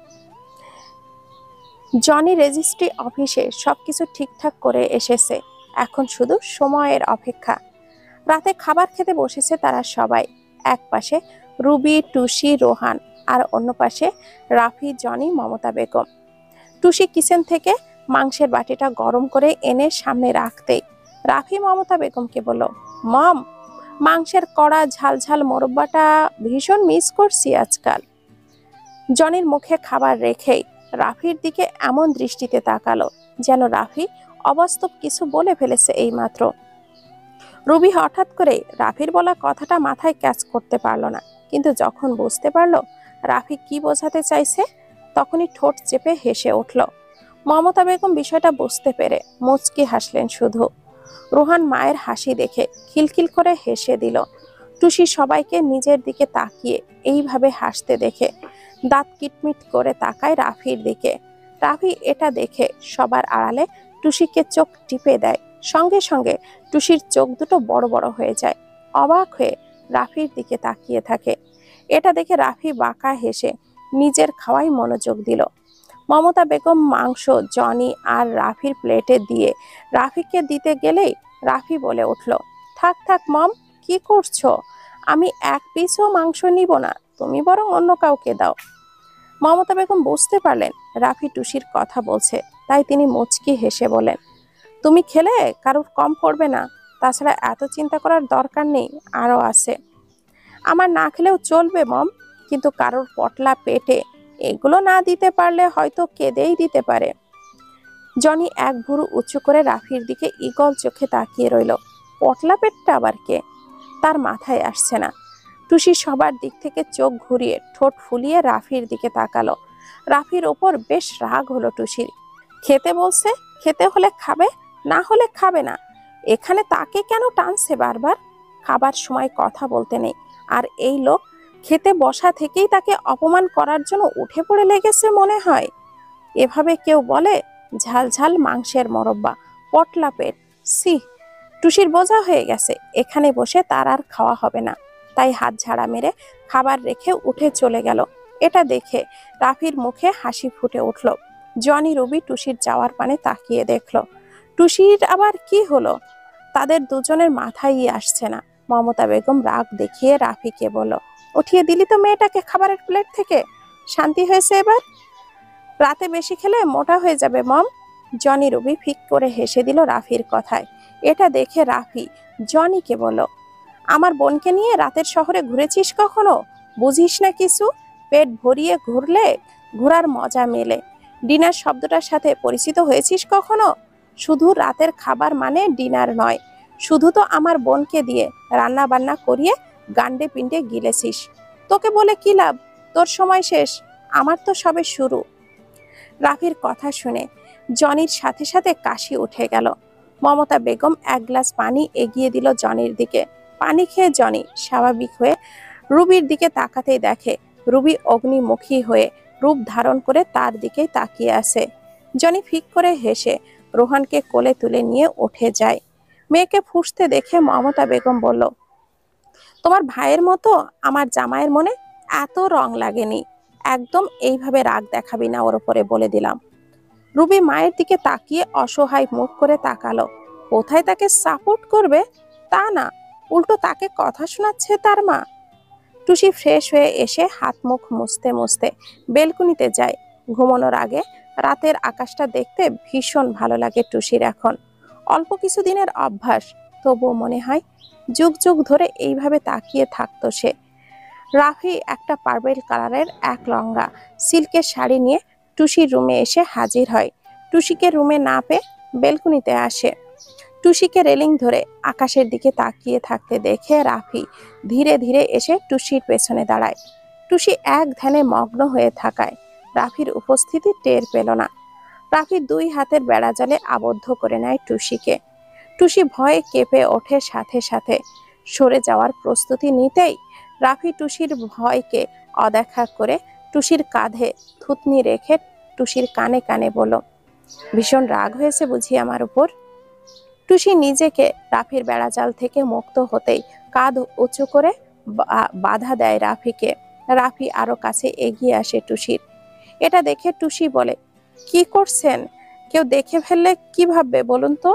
A: জনি রেজিস্ট্রি অফিসে সবকিছু ঠিকঠাক করে এসেছে, এখন শুধু সময়ের অপেক্ষা। রাতে খাবার খেতে বসেছে তারা সবাই, এক পাশে রুবি, টুসি, রোহান আর অন্য পাশে রাফি, জনি, মমতা বেগম। টুসি কিচেন থেকে মাংসের বাটিটা গরম করে এনে সামনে রাখতেই রাফি মমতা বেগমকে বলল, মম, মাংসের কড়া ঝাল ঝাল মোরব্বাটা ভীষণ মিস করছি আজকাল। জনির মুখে খাবার রেখেই রাফির দিকে এমন দৃষ্টিতে তাকালো যেন রাফি অবাস্তব কিছু বলে ফেলেছে এইমাত্র। রুবি হঠাৎ করে রাফির বলা কথাটা মাথায় ক্যাচ করতে পারল না, কিন্তু যখন বুঝতে পারল রাফি কি বোঝাতে চাইছে, তখনই ঠোঁট চেপে হেসে উঠল। মমতা বেগম বিষয়টা বুঝতে পেরে মুচকি হাসলেন শুধু। রোহান মায়ের হাসি দেখে খিলখিল করে হেসে দিল। টুসি সবাইকে নিজের দিকে তাকিয়ে এইভাবে হাসতে দেখে দাঁত কিটমিট করে তাকায় রাফির দিকে। রাফি এটা দেখে সবার আড়ালে টুসিকে চোখ টিপে দেয়, সঙ্গে সঙ্গে টুসির চোখ দুটো বড় বড় হয়ে যায়, অবাক হয়ে রাফির দিকে তাকিয়ে থাকে। এটা দেখে রাফি বাঁকা হেসে নিজের খাওয়াই মনোযোগ দিল। মমতা বেগম মাংস জনি আর রাফির প্লেটে দিয়ে রাফিকে দিতে গেলেই রাফি বলে উঠল, থাক থাক মম, কি করছো? আমি এক পিসও মাংস নিব না, তুমি বরং অন্য কাউকে দাও। মমতা বেগম বুঝতে পারলেন রাফি টুসির কথা বলছে, তাই তিনি মুচকি হেসে বলেন, তুমি খেলে কারোর কম পড়বে না, তাছাড়া এত চিন্তা করার দরকার নেই, আরো আছে। আমার না খেলেও চলবে মম, কিন্তু কারোর পটলা পেটে এগুলো না দিতে পারলে হয়তো কেঁদেই দিতে পারে। জনি এক ভুরু উঁচু করে রাফির দিকে ঈগল চোখে তাকিয়ে রইল। পটলা পেটটা আবার কে? তার মাথায় আসছে না। টুসি সবার দিক থেকে চোখ ঘুরিয়ে ঠোঁট ফুলিয়ে রাফির দিকে তাকালো। রাফির ওপর বেশ রাগ হলো টুসির। খেতে বলছে, খেতে হলে খাবে, না হলে খাবে না, এখানে তাকে কেন টানছে বারবার? খাবার সময় কথা বলতে নেই, আর এই লোক খেতে বসা থেকেই তাকে অপমান করার জন্য উঠে পড়ে লেগেছে মনে হয়। এভাবে কেউ বলে? ঝাল ঝাল মাংসের মোরব্বা, পটলা পেট, সি! টুসির বোঝা হয়ে গেছে এখানে বসে তার আর খাওয়া হবে না, তাই হাত ঝাড়া মেরে খাবার রেখে উঠে চলে গেল। এটা দেখে রাফির মুখে হাসি ফুটে উঠল। জনি, রুবি টুসির যাওয়ার পানে তাকিয়ে দেখল। টুসির আবার কি হলো? তাদের দুজনের মাথায় আসছে না। মমতা বেগম রাগ দেখিয়ে রাফিকে বলল, উঠিয়ে দিলি তো মেয়েটাকে খাবারের প্লেট থেকে, শান্তি হয়েছে এবার? রাতে বেশি খেলে মোটা হয়ে যাবে মম। জনি রুবি ফিক করে হেসে দিল রাফির কথায়। এটা দেখে রাফি জনিকে বলল, আমার বোনকে নিয়ে রাতের শহরে ঘুরেছিস কখনো? বুঝিস না কিছু? পেট ভরিয়ে ঘুরলে ঘোরার মজা মেলে। ডিনার শব্দটার সাথে পরিচিত হয়েছিস কখনো? শুধু রাতের খাবার মানে ডিনার নয়। শুধু তো আমার বোনকে দিয়ে রান্না বান্না করিয়ে গান্ডে পিণ্ডে গিলেছিস। তোকে বলে কি লাভ? তোর সময় শেষ, আমার তো সবে শুরু। রাফির কথা শুনে জনির সাথে সাথে কাশি উঠে গেল। মমতা বেগম এক গ্লাস পানি এগিয়ে দিল জনির দিকে। পানি খেয়ে জনি স্বাভাবিক হয়ে রুবির দিকে তাকাতেই দেখে রুবি অগ্নিমুখী হয়ে রূপ ধারণ করে তার দিকেই তাকিয়ে আছে। জনি ফিক করে হেসে রোহানকে কোলে তুলে নিয়ে উঠে যায়। মেয়েকে ফুঁসতে দেখে মমতা বেগম বলল, তোমার ভাইয়ের মতো আমার জামাইয়ের মনে এত রং লাগেনি। একদম এইভাবে রাগ দেখাবি না ওর উপরে, বলে দিলাম। রুবি মায়ের দিকে তাকিয়ে অসহায় মুখ করে তাকালো। কোথায় তাকে সাপোর্ট করবে তা না, উল্টো তাকে কথা শোনাচ্ছে তার মা। টুসি ফ্রেশ হয়ে এসে হাত মুখ মুছতে মুছতে বেলকুনিতে যায়। ঘুমানোর আগে রাতের আকাশটা দেখতে ভীষণ ভালো লাগে টুসির এখন। অল্প কিছুদিনের অভ্যাস, তবুও মনে হয় যুগ যুগ ধরে এইভাবে তাকিয়ে থাকতো সে। রাফি একটা পার্পেল কালারের এক লঙ্গা সিল্কের শাড়ি নিয়ে টুসির রুমে এসে হাজির হয়। টুসিকে রুমে না পেয়ে বেলকুনিতে আসে। টুসিকে রেলিং ধরে আকাশের দিকে তাকিয়ে থাকতে দেখে রাফি ধীরে ধীরে এসে টুসির পেছনে দাঁড়ায়। টুসি এক ধ্যানে মগ্ন হয়ে থাকায় রাফির উপস্থিতি টের পেল না। রাফি দুই হাতের বেড়া জালে আবদ্ধ করে নেয় টুসিকে। টুসি ভয়ে কেঁপে ওঠে, সাথে সাথে সরে যাওয়ার প্রস্তুতি নিতেই রাফি টুসির ভয়কে অদেখা করে টুসির কাঁধে থুতনি রেখে টুসির কানে কানে বলল, ভীষণ রাগ হয়েছে বুঝি আমার উপর? টুসি নিজেকে রাফির বেড়াজাল থেকে মুক্ত হতেই কাঁধ উঁচু করে বাধা দেয় রাফিকে। রাফি আরো কাছে এগিয়ে আসে টুসির। এটা দেখে টুসি বলে, কি করছেন? কেউ দেখে ফেললে কি ভাববে বলুন তো?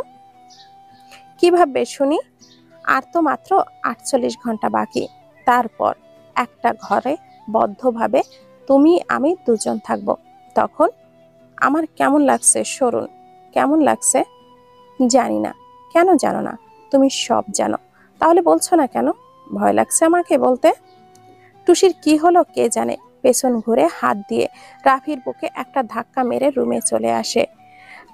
A: কি ভাববে শুনি? আর তো মাত্র 48 ঘন্টা বাকি। তারপর একটা ঘরে বদ্ধভাবে তুমি আমি দুজন থাকবো। তখন আমার কেমন লাগছে সরুন? কেমন লাগছে? জানি না। কেন জানো না? তুমি সব জানো, তাহলে বলছো না কেন? ভয় লাগছে আমাকে বলতে? টুসির কি হলো কে জানে, পেছন ঘুরে হাত দিয়ে রাফির বুকে একটা ধাক্কা মেরে রুমে চলে আসে।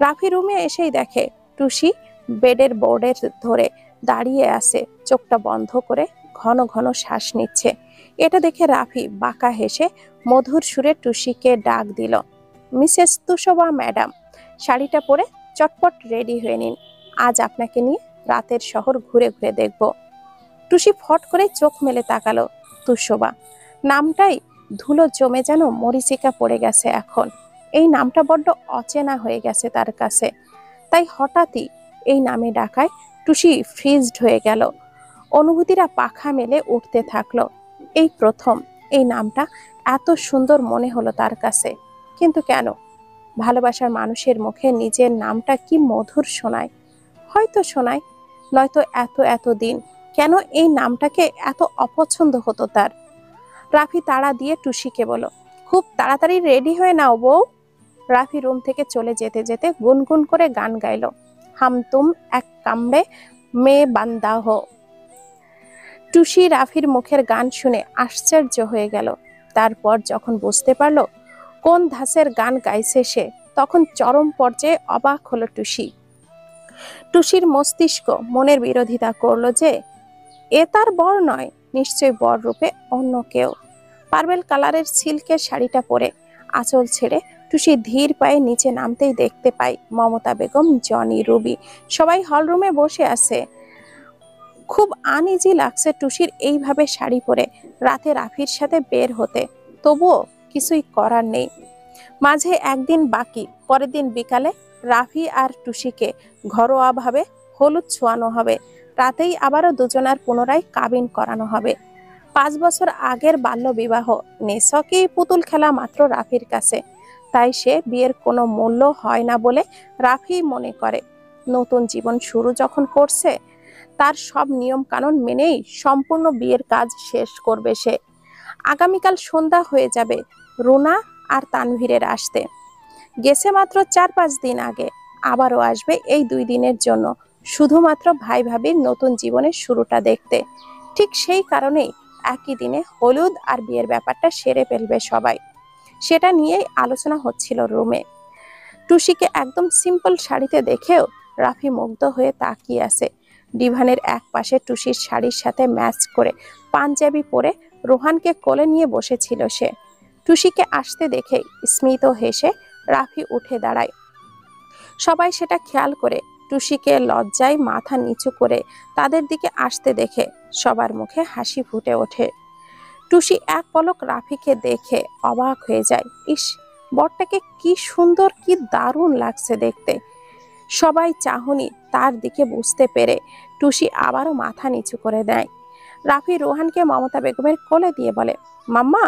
A: রাফি রুমে এসেই দেখে টুসি বেডের বোর্ডের ধরে দাঁড়িয়ে আছে, চোখটা বন্ধ করে ঘন ঘন শ্বাস নিচ্ছে। এটা দেখে রাফি বাঁকা হেসে মধুর সুরে টুসিকে ডাক দিল, মিসেস তুষবা ম্যাডাম, শাড়িটা পরে চটপট রেডি হয়ে নিন। আজ আপনাকে নিয়ে রাতের শহর ঘুরে ঘুরে দেখব। টুসি ফট করে চোখ মেলে তাকালো। তুষবা নামটাই ধুলো জমে যেন মরিচিকা পড়ে গেছে এখন। এই নামটা বড্ড অচেনা হয়ে গেছে তার কাছে। তাই হঠাৎই এই নামে ডাকায় টুসি ফ্রিজড হয়ে গেল। অনুভূতিরা পাখা মেলে উঠতে থাকলো। এই প্রথম এই নামটা এত সুন্দর মনে হলো তার কাছে। কিন্তু কেন? ভালোবাসার মানুষের মুখে নিজের নামটা কি মধুর শোনায়। হয়তো শোনায়, নয়তো এত এত দিন কেন এই নামটাকে এত অপছন্দ হতো তার। রাফি তাড়া দিয়ে টুসিকে বলো, খুব তাড়াতাড়ি রেডি হয়ে নাও বউ। রাফি রুম থেকে চলে যেতে যেতে গুনগুন করে গান গাইল, হাম তুম এক কামড়ে মেয়ে বান্দা হো। টুসি রাফির মুখের গান শুনে আশ্চর্য হয়ে গেল। তারপর যখন বুঝতে পারলো কোন ধাঁচের গান গাইছে সে, তখন চরম পর্যায়ে অবাক হলো টুসি। টুসির মস্তিষ্ক মনের বিরোধিতা করলো যে এ তার বর নয়, নিশ্চয় বর রূপে অন্য কেউ। পার্পেল কালারের সিল্কের শাড়িটা পরে আঁচল ছেড়ে টুসি ধীর পায়ে নিচে নামতেই দেখতে পাই মমতা বেগম, জনি, রুবি সবাই হলরুমে বসে আছে। খুব আনইজি লাগছে টুসির এইভাবে শাড়ি পরে রাতে রাফির সাথে বের হতে, তবুও কিছুই করার নেই। মাঝে একদিন বাকি, পরের দিন বিকালে রাফি আর টুসিকে ঘরোয়াভাবে হলুদ ছোঁয়ানো হবে। রাতেই আবারও দুজনার পুনরায় কাবিন করানো হবে। 5 বছর আগের বাল্য বিবাহ নেশকই পুতুল খেলা মাত্র রাফির কাছে। তাই সে বিয়ের কোনো মূল্য হয় না বলে রাফি মনে করে। নতুন জীবন শুরু যখন করছে, তার সব নিয়ম কানুন মেনেই সম্পূর্ণ বিয়ের কাজ শেষ করবে সে। আগামীকাল সন্ধ্যা হয়ে যাবে রুনা আর তানভীরের আসতে। গেছে মাত্র 4-5 দিন আগে। আবারও আসবে এই 2 দিনের জন্য, শুধুমাত্র ভাই ভাবির নতুন জীবনের শুরুটা দেখতে। ঠিক সেই কারণেই একই দিনে হলুদ আর বিয়ের ব্যাপারটা সেরে ফেলবে সবাই। সেটা নিয়েই আলোচনা হচ্ছিল রুমে। টুসিকে একদম সিম্পল শাড়িতে দেখেও রাফি মুগ্ধ হয়ে তাকিয়ে আছে। ডিভানের এক পাশে টুসির শাড়ির সাথে ম্যাচ করে পাঞ্জাবি পরে রোহানকে কোলে নিয়ে বসেছিল সে। টুসিকে আসতে দেখে স্মিত হেসে রাফি উঠে দাঁড়ায়। সবাই সেটা খেয়াল করে টুসিকে লজ্জায় মাথা নিচু করে তাদের দিকে আসতে দেখে সবার মুখে হাসি ফুটে ওঠে। টুসি এক পলক রাফিকে দেখে অবাক হয়ে যায়। ইস, বরটাকে কি সুন্দর, কি দারুণ লাগছে দেখতে। সবাই চাহনি তার দিকে বুঝতে পেরে টুসি আবারও মাথা নিচু করে দেয়। রাফি রোহানকে মমতা বেগমের কোলে দিয়ে বলে, মাম্মা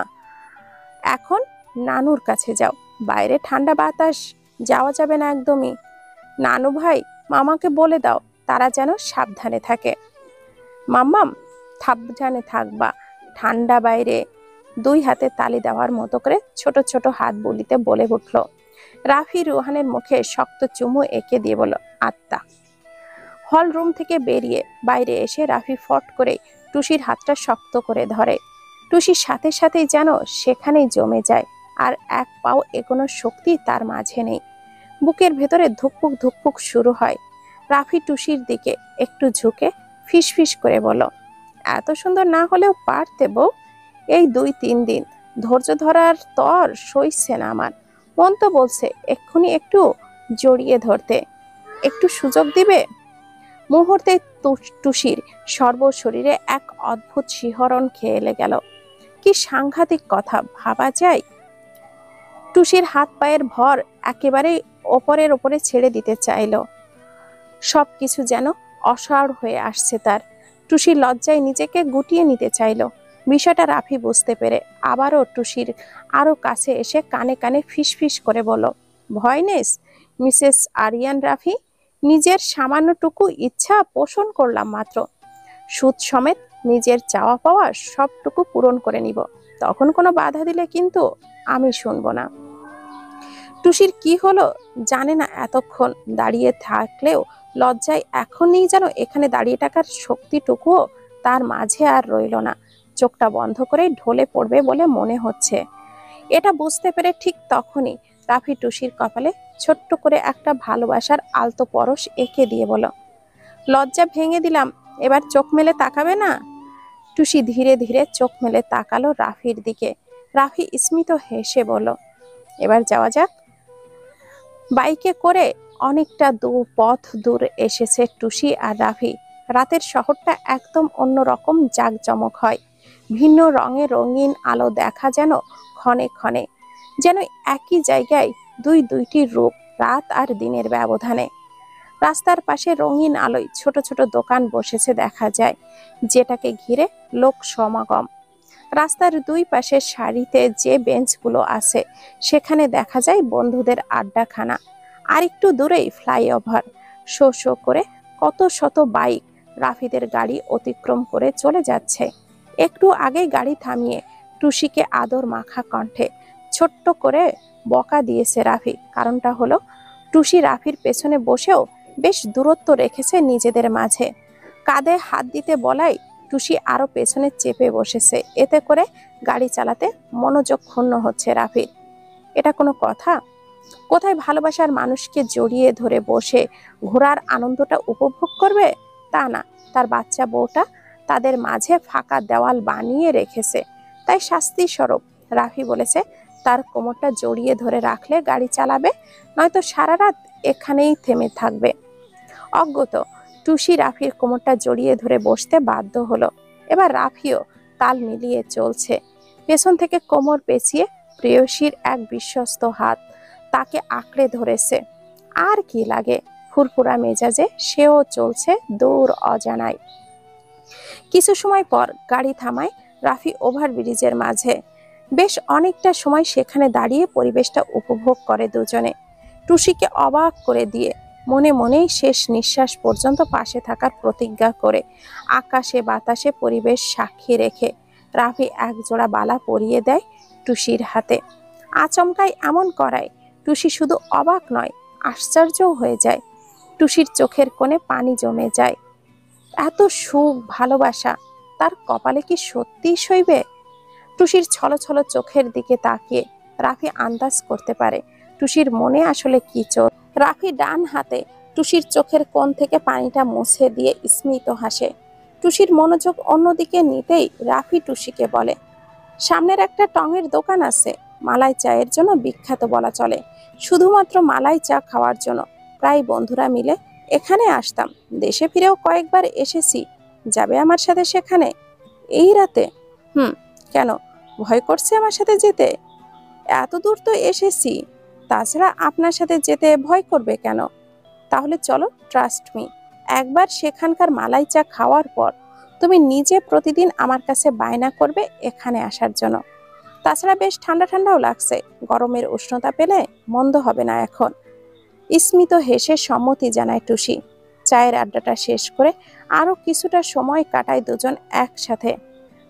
A: এখন নানুর কাছে যাও, বাইরে ঠান্ডা বাতাস, যাওয়া যাবে না একদমই। নানু ভাই, মামাকে বলে দাও তারা যেন সাবধানে থাকে। মাম্মাম সাবধানে থাকবা, ঠান্ডা বাইরে। 2 হাতে তালি দেওয়ার মতো করে ছোট ছোট হাত বুলিতে বলে উঠল। রাফি রোহানের মুখে শক্ত চুমু এঁকে দিয়ে বলল, আত্মা। হল রুম থেকে বেরিয়ে বাইরে এসে রাফি ফট করে টুসির হাতটা শক্ত করে ধরে। টুসির সাথে সাথেই যেন সেখানেই জমে যায়, আর এক পাও এগোনোর শক্তি তার মাঝে নেই। বুকের ভেতরে ধুকপুক ধুকপুক শুরু হয়। রাফি টুসির দিকে একটু ঝুঁকে ফিসফিস করে বলল, এত সুন্দর না হলেও পারতে বউ। এই 2-3 দিন ধৈর্য ধরার তর সইছে না আমার। মন তো বলছে এক্ষুনি একটু জড়িয়ে ধরতে, একটু সুযোগ দিবে। মুহূর্তে টুসির সর্বশরীরে এক অদ্ভুত শিহরণ খেলে গেল। কি সাংঘাতিক কথা, ভাবা যায়? টুসির হাত পায়ের ভর একেবারে ওপরের ওপরে ছেড়ে দিতে চাইল। সবকিছু যেন অসাড় হয়ে আসছে তার। টুসি লজ্জায় নিজেকে গুটিয়ে নিতে চাইল। বিষয়টা রাফি বুঝতে পেরে আবারও টুসির আরো কাছে এসে কানে কানে ফিসফিস করে বলল, ভয় নেস মিসেস আরিয়ান রাফি, নিজের সামান্যটুকু ইচ্ছা পোষণ করলাম মাত্র। সুদ সমেত নিজের চাওয়া পাওয়া সবটুকু পূরণ করে নিব। তখন কোনো বাধা দিলে কিন্তু আমি শুনবো না। টুসির কি হলো জানে না, এতক্ষণ দাঁড়িয়ে থাকলেও লজ্জায় এখনই যেন এখানে দাঁড়িয়ে থাকার শক্তিটুকুও তার মাঝে আর রইল না। চোখটা বন্ধ করে ঢলে পড়বে বলে মনে হচ্ছে। এটা বুঝতে পেরে ঠিক তখনই রাফি টুসির কপালে ছোট্ট করে একটা ভালোবাসার আলতো পরশ এঁকে দিয়ে বলল, লজ্জা ভেঙে দিলাম, এবার চোখ মেলে তাকাবে না? টুসি ধীরে ধীরে চোখ মেলে তাকালো রাফির দিকে। রাফি স্মিত হেসে বলল, এবার যাওয়া যাক। বাইকে করে অনেকটা পথ দূর এসেছে টুসি আর রাফি। রাতের শহরটা একদম অন্যরকম জাঁকজমক হয়। ভিন্ন রঙে রঙিন আলো দেখা যেন ক্ষণে ক্ষণে, যেন একই জায়গায় দুইটি রূপ, রাত আর দিনের ব্যবধানে। রাস্তার পাশে রঙিন আলোয় ছোট ছোট দোকান বসেছে দেখা যায়, যেটাকে ঘিরে লোক সমাগম। রাস্তার 2 পাশের সারিতে যে বেঞ্চগুলো আছে সেখানে দেখা যায় বন্ধুদের আড্ডাখানা। আর একটু দূরেই ফ্লাইওভার। শো শো করে কত শত বাইক রাফিদের গাড়ি অতিক্রম করে চলে যাচ্ছে। একটু আগে গাড়ি থামিয়ে টুসিকে আদর মাখা কণ্ঠে ছোট্ট করে বকা দিয়েছে রাফি। কারণটা হলো টুসি রাফির পেছনে বসেও বেশ দূরত্ব রেখেছে নিজেদের মাঝে। কাঁধে হাত দিতে বলাই টুসি আরো পেছনে চেপে বসেছে। এতে করে গাড়ি চালাতে মনোযোগ ক্ষুণ্ণ হচ্ছে রাফির। এটা কোনো কথা? কোথায় ভালোবাসার মানুষকে জড়িয়ে ধরে বসে ঘোরার আনন্দটা উপভোগ করবে? তা না, তার বাচ্চা বউটা তাদের মাঝে ফাঁকা দেওয়াল বানিয়ে রেখেছে। তাই শাস্তি স্বরূপ রাফি বলেছে তার কোমরটা জড়িয়ে ধরে রাখলে গাড়ি চালাবে, নয়তো সারা রাত এখানেই থেমে থাকবে। অজ্ঞত টুসি রাফির কোমরটা জড়িয়ে ধরে বসতে বাধ্য হলো। এবার রাফিও তাল মিলিয়ে চলছে। পেছন থেকে কোমর পেঁচিয়ে প্রেয়সীর এক বিশ্বস্ত হাত তাকে আঁকড়ে ধরেছে। আর কি লাগে, ফুরফুরা মেজাজে সেও চলছে দূর অজানায়। কিছু সময় পর গাড়ি থামায় রাফি ওভারব্রিজের মাঝে। বেশ অনেকটা সময় সেখানে দাঁড়িয়ে পরিবেশটা উপভোগ করে দুজনে। টুসিকে অবাক করে দিয়ে মনে মনেই শেষ নিঃশ্বাস পর্যন্ত পাশে থাকার প্রতিজ্ঞা করে আকাশে বাতাসে পরিবেশ সাক্ষী রেখে রাফি এক জোড়া বালা পরিয়ে দেয় টুসির হাতে। আচমকাই এমন করায় টুসি শুধু অবাক নয়, আশ্চর্যও হয়ে যায়। টুসির চোখের কোণে পানি জমে যায়। এত সুখ ভালোবাসা তার কপালে কি সত্যিই সইবে? টুসির ছলছল চোখের দিকে তাকিয়ে রাফি আন্দাজ করতে পারে টুসির মনে আসলে কি চোখ। রাফি ডান হাতে টুসির চোখের কোণ থেকে পানিটা মুছে দিয়ে স্মিত হাসে। টুসির মনোযোগ অন্যদিকে নিতেই রাফি টুসিকে বলে, সামনের একটা টঙের দোকান আছে, মালাই চায়ের জন্য বিখ্যাত বলা চলে। শুধুমাত্র মালাই চা খাওয়ার জন্য প্রায় বন্ধুরা মিলে এখানে আসতাম। দেশে ফিরেও কয়েকবার এসেছি। যাবে আমার সাথে সেখানে এই রাতে? কেন, ভয় করছে আমার সাথে যেতে? এত দূর তো এসেছি, তাছাড়া আপনার সাথে যেতে ভয় করবে কেন? তাহলে চলো, ট্রাস্ট মি। একবার সেখানকার মালাই চা খাওয়ার পর তুমি নিজে প্রতিদিন আমার কাছে বায়না করবে এখানে আসার জন্য। তাছাড়া বেশ ঠান্ডা ঠান্ডাও লাগছে, গরমের উষ্ণতা পেলে মন্দ হবে না এখন। স্মিত হেসে সম্মতি জানায় টুসি। চায়ের আড্ডাটা শেষ করে আরো কিছুটা সময় কাটায় দুজন একসাথে।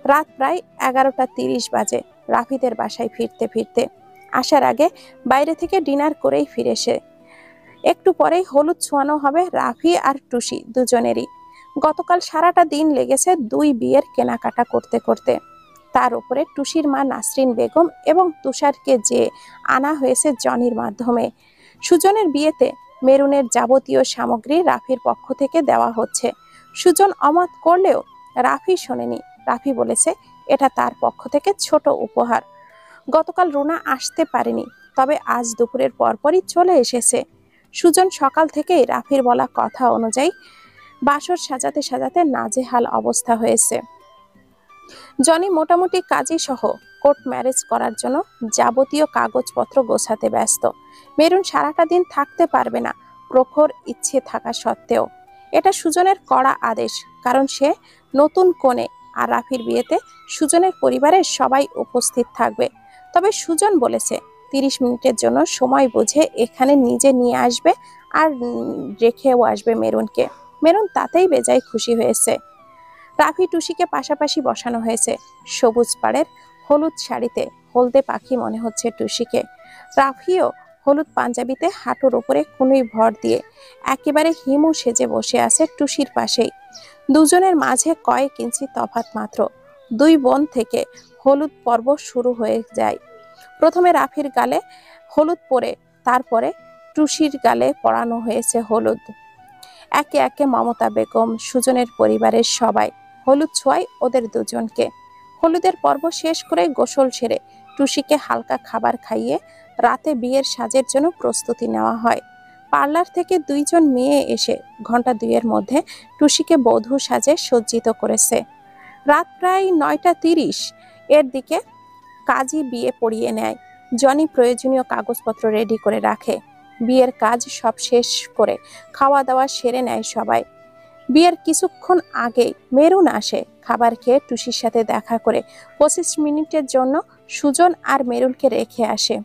A: রাত প্রায় 11:30 বাজে রাফিদের বাসায় ফিরতে ফিরতে। আসার আগে বাইরে থেকে ডিনার করেই ফিরে সে। একটু পরেই হলুদ ছোঁয়ানো হবে রাফি আর টুসি দুজনেরই। গতকাল সারাটা দিন লেগেছে দুই বিয়ের কেনাকাটা করতে করতে। তার উপরে টুসির মা নাসরিন বেগম এবং তুষারকে যে আনা হয়েছে জনির মাধ্যমে। সুজনের বিয়েতে মেরুনের যাবতীয় সামগ্রী রাফির পক্ষ থেকে দেওয়া হচ্ছে। সুজন অমত করলেও রাফি শোনেনি। রাফি বলেছে এটা তার পক্ষ থেকে ছোট উপহার। গতকাল রুনা আসতে পারেনি, তবে আজ দুপুরের পরপরই চলে এসেছে। সুজন সকাল থেকেই রাফির বলা কথা অনুযায়ী বাসর সাজাতে সাজাতে নাজেহাল অবস্থা হয়েছে। জনি মোটামুটি কাজী সহ কোর্ট ম্যারেজ করার জন্য যাবতীয় কাগজপত্র গোছাতে ব্যস্ত। মেরুন সারাটা দিন থাকতে পারবে না, প্রখর ইচ্ছে থাকা সত্ত্বেও। এটা সুজনের কড়া আদেশ, কারণ সে নতুন কনে আর রাফির বিয়েতে সুজনের পরিবারের সবাই উপস্থিত থাকবে। তবে সুজন বলেছে 30 মিনিটের জন্য সময় বুঝে এখানে নিজে নিয়ে আসবে আর রেখেও আসবে মেরুনকে। মেরুন তাতেই বেজায় খুশি হয়েছে। রাফি টুসিকে পাশাপাশি বসানো হয়েছে। সবুজ পাড়ের হলুদ শাড়িতে হলদে পাখি মনে হচ্ছে টুসিকে। রাফিও হলুদ পাঞ্জাবিতে হাঁটুর উপরে কুনুই ভর দিয়ে একেবারে হিমু সেজে বসে আছে টুসির পাশেই। দুজনের মাঝে কয়েক ইঞ্চি তফাৎ মাত্র। দুই বোন থেকে হলুদ পর্ব শুরু হয়ে যায়। প্রথমে রাফির গালে হলুদ পরে তারপরে টুসির গালে পরানো হয়েছে হলুদ। একে একে মমতা বেগম, সুজনের পরিবারের সবাই হলুদ ছোঁয়ায় ওদের দুজনকে। হলুদের পর্ব শেষ করে গোসল সেরে টুসিকে হালকা খাবার খাইয়ে রাতে বিয়ের সাজের জন্য প্রস্তুতি নেওয়া হয়। পার্লার থেকে দুইজন মেয়ে এসে ঘন্টা দুইয়ের মধ্যে টুসিকে বধূ সাজে সজ্জিত করেছে। রাত প্রায় 9:30 এর দিকে কাজী বিয়ে পড়িয়ে নেয়। জনি প্রয়োজনীয় কাগজপত্র রেডি করে রাখে। বিয়ের কাজ সব শেষ করে খাওয়া দাওয়া সেরে নেয় সবাই। বিয়ের কিছুক্ষণ আগে মেরুন আসে। খাবার খেয়ে টুসির সাথে দেখা করে 25 মিনিটের জন্য সুজন আর মেরুনকে রেখে আসে।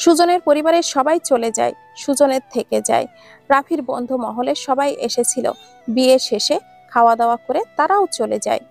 A: সুজনের পরিবারের সবাই চলে যায়, সুজনের থেকে যায়। রাফির বন্ধু মহলে সবাই এসেছিল। বিয়ে শেষে খাওয়া দাওয়া করে তারাও চলে যায়।